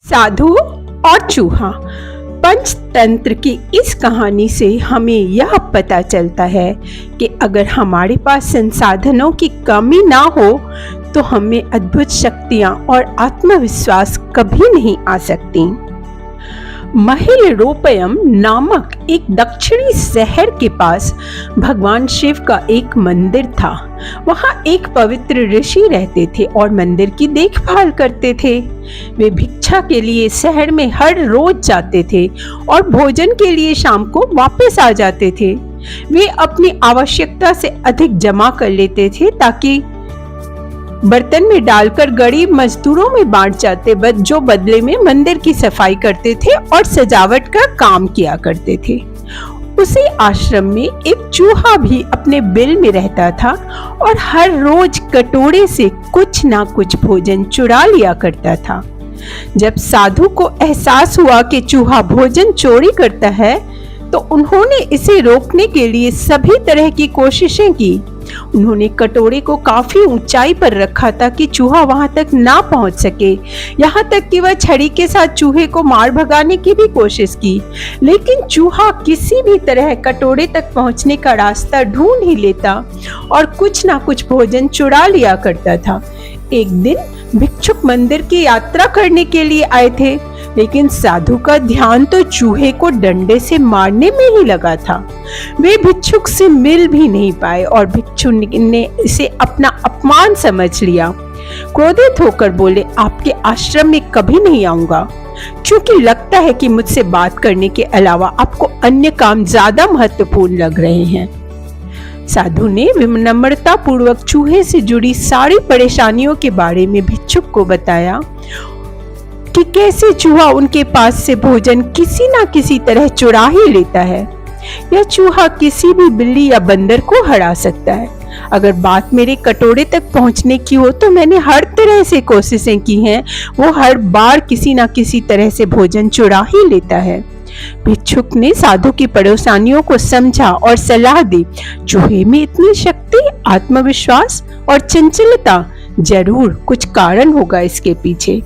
साधु और चूहा। पंचतंत्र की इस कहानी से हमें यह पता चलता है कि अगर हमारे पास संसाधनों की कमी ना हो तो हमें अद्भुत शक्तियां और आत्मविश्वास कभी नहीं आ सकती। महिलरोपयम नामक एक दक्षिणी शहर के पास भगवान शिव का एक मंदिर था। वहां एक पवित्र ऋषि रहते थे और मंदिर की देखभाल करते थे। वे भिक्षा के लिए शहर में हर रोज जाते थे और भोजन के लिए शाम को वापस आ जाते थे। वे अपनी आवश्यकता से अधिक जमा कर लेते थे ताकि बर्तन में डालकर गरीब मजदूरों में बांट जाते, जो बदले में मंदिर की सफाई करते थे और सजावट का काम किया करते थे। उसी आश्रम में एक चूहा भी अपने बिल में रहता था और हर रोज कटोरे से कुछ ना कुछ भोजन चुरा लिया करता था। जब साधु को एहसास हुआ कि चूहा भोजन चोरी करता है तो उन्होंने इसे रोकने के लिए सभी तरह की कोशिशें की। उन्होंने कटोरे को काफी ऊंचाई पर रखा ताकि चूहा वहां तक ना पहुंच सके। यहाँ तक कि वह छड़ी के साथ चूहे को मार भगाने की भी कोशिश की, लेकिन चूहा किसी भी तरह कटोरे तक पहुंचने का रास्ता ढूंढ ही लेता और कुछ ना कुछ भोजन चुरा लिया करता था। एक दिन भिक्षुक मंदिर की यात्रा करने के लिए आए थे, लेकिन साधु का ध्यान तो चूहे को डंडे से मारने में ही लगा था। वे भिक्षुक से मिल भी नहीं पाए और भिक्षु ने इसे अपना अपमान समझ लिया। क्रोधित होकर बोले, आपके आश्रम में कभी नहीं आऊंगा, क्योंकि लगता है कि मुझसे बात करने के अलावा आपको अन्य काम ज्यादा महत्वपूर्ण लग रहे हैं। साधु ने विनम्रता पूर्वक चूहे से जुड़ी सारी परेशानियों के बारे में भिक्षुक को बताया कि कैसे चूहा उनके पास से भोजन किसी ना किसी तरह चुरा ही लेता है। यह चूहा किसी भी बिल्ली या बंदर को हरा सकता है। अगर बात मेरे कटोरे तक पहुंचने की हो तो मैंने हर तरह से कोशिशें की हैं, वो हर बार किसी ना किसी तरह से भोजन चुरा ही लेता है। भिक्षुक ने साधु की परेशानियों को समझा और सलाह दी, चूहे में इतनी शक्ति, आत्मविश्वास और चंचलता, जरूर कुछ कारण होगा इसके पीछे।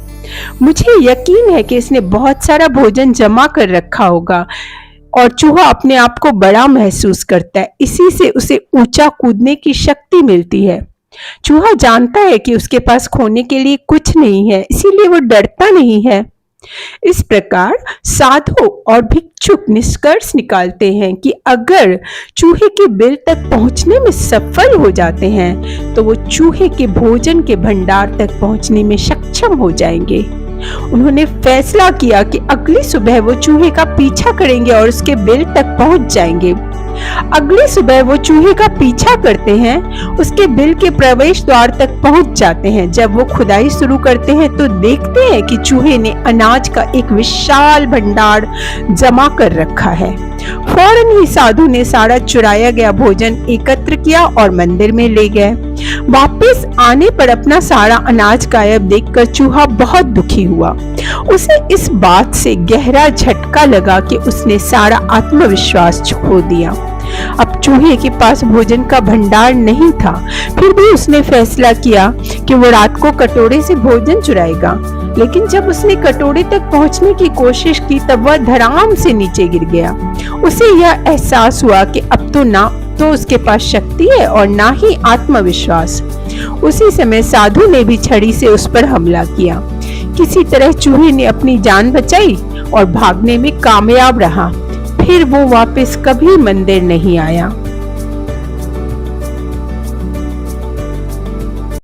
मुझे यकीन है कि इसने बहुत सारा भोजन जमा कर रखा होगा और चूहा अपने आप को बड़ा महसूस करता है, इसी से उसे ऊंचा कूदने की शक्ति मिलती है। चूहा जानता है कि उसके पास खोने के लिए कुछ नहीं है, इसीलिए वो डरता नहीं है। इस प्रकार साधु और भिक्षुक निष्कर्ष निकालते हैं कि अगर चूहे के बिल तक पहुंचने में सफल हो जाते हैं तो वो चूहे के भोजन के भंडार तक पहुंचने में सक्षम हो जाएंगे। उन्होंने फैसला किया कि अगली सुबह वो चूहे का पीछा करेंगे और उसके बिल तक पहुंच जाएंगे। अगली सुबह वो चूहे का पीछा करते हैं, उसके बिल के प्रवेश द्वार तक पहुंच जाते हैं। जब वो खुदाई शुरू करते हैं तो देखते हैं कि चूहे ने अनाज का एक विशाल भंडार जमा कर रखा है। फौरन ही साधु ने सारा चुराया गया भोजन एकत्र किया और मंदिर में ले गए। वापस आने पर अपना सारा अनाज गायब देखकर चूहा बहुत दुखी हुआ। उसे इस बात से गहरा झटका लगा कि उसने सारा आत्मविश्वास खो दिया। अब चूहे के पास भोजन का भंडार नहीं था, फिर भी उसने फैसला किया कि वो रात को कटोरे से भोजन चुराएगा। लेकिन जब उसने कटोरे तक पहुंचने की कोशिश की तब वह धड़ाम से नीचे गिर गया। उसे यह एहसास हुआ कि अब तो ना तो उसके पास शक्ति है और ना ही आत्मविश्वास। उसी समय साधु ने भी छड़ी से उस पर हमला किया। किसी तरह चूहे ने अपनी जान बचाई और भागने में कामयाब रहा। फिर वो वापस कभी मंदिर नहीं आया।